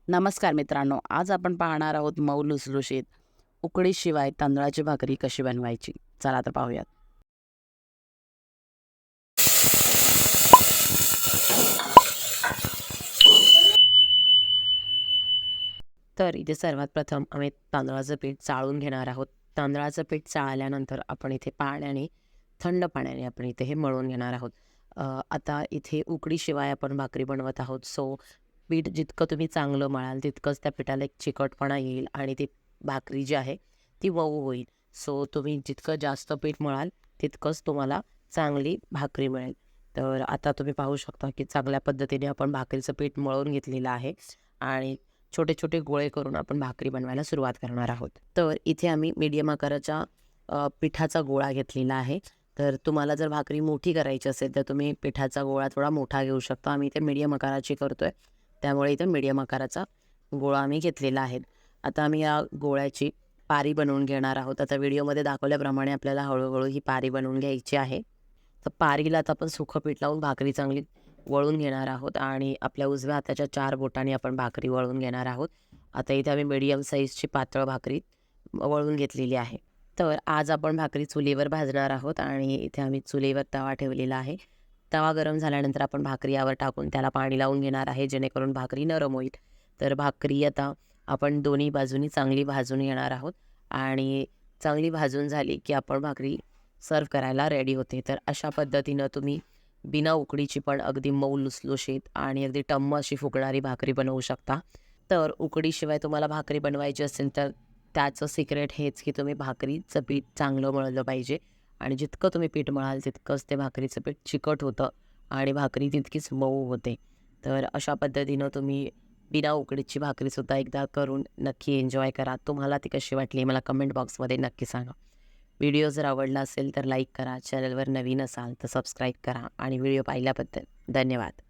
नमस्कार मित्रांनो, आज आपण पाहणार आहोत मऊ लुसलुशीत उकडीशिवाय तांदळाची भाकरी कशी बनवायची. चला तर पाहूयात. तर इथे सर्वात प्रथम आम्ही तांदळाचं पीठ चाळून घेणार आहोत. तांदळाचं पीठ चाळल्यानंतर आपण इथे थंड पाण्याने आपण इथे हे मळून घेणार आहोत. आता इथे उकडीशिवाय आपण भाकरी बनवत आहोत. सो पीठ जितकं तुम्ही चांगलं मळाल तितकंच त्या पिठाला एक चिकटपणा येईल आणि ती भाकरी जी आहे ती मऊ होईल. सो तुम्ही जितकं जास्त पीठ मळाल तितकंच तुम्हाला चांगली भाकरी मिळेल. तर आता तुम्ही पाहू शकता की चांगल्या पद्धतीने आपण भाकरीचं पीठ मळून घेतलेलं आहे आणि छोटे-छोटे गोळे करून आपण भाकरी बनवायला सुरुवात करणार आहोत. तर इथे आम्ही मीडियम आकाराच्या पिठाचा गोळा घेतलेला आहे. तर तुम्हाला जर भाकरी मोठी करायची असेल तर तुम्ही पिठाचा गोळा थोडा मोठा घेऊ शकता. आम्ही इथे मीडियम आकाराची करतोय. त्यामुळे इथे मीडियम आकाराचा गोळा आम्ही घेतलेला आहे. आता आम्ही या गोळ्याची पारी बनवून घेणार आहोत. आता व्हिडिओमध्ये दाखवल्याप्रमाणे आपल्याला हळू ही पारी बनवून घ्यायची आहे. तर पारीला आता आपण सुकं पीठ लावून भाकरी चांगली वळून घेणार आहोत आणि आपल्या उजव्या हाताच्या 4 बोटांनी आपण भाकरी वळून घेणार आहोत. आता इथे आम्ही मीडियम साईजची पातळ भाकरी वळून घेतलेली आहे. तर आज आपण भाकरी चुलीवर भाजणार आहोत आणि इथे आम्ही चुलीवर तवा ठेवलेला आहे. तवा गरम झाल्यानंतर आपण भाकरी यावर टाकून त्याला पाणी लावून घेणार आहे, जेणेकरून भाकरी नरम होईल. तर भाकरी आता आपण दोन्ही बाजूनी चांगली भाजून घेणार आहोत आणि चांगली भाजून झाली की आपण भाकरी सर्व्ह करायला रेडी होते. तर अशा पद्धतीनं तुम्ही बिना उकडीची पण अगदी मऊ लुसलुशीत आणि अगदी टम्म अशी फुगणारी भाकरी बनवू शकता. तर उकडीशिवाय तुम्हाला भाकरी बनवायची असेल तर त्याचं सिक्रेट हेच की तुम्ही भाकरीचं पीठ चांगलं मळलं पाहिजे आणि जितकं तुम्ही पीठ मळाल तितकंच ते भाकरीचं पीठ चिकट होतं आणि भाकरी तितकीच मऊ होते. तर अशा पद्धतीनं तुम्ही बिना उकडीची भाकरीसुद्धा एकदा करून नक्की एन्जॉय करा. तुम्हाला ती कशी वाटली मला कमेंट बॉक्समध्ये नक्की सांगा. व्हिडिओ जर आवडला असेल तर लाईक करा. चॅनलवर नवीन असाल तर सबस्क्राईब करा आणि व्हिडिओ पाहिल्याबद्दल धन्यवाद.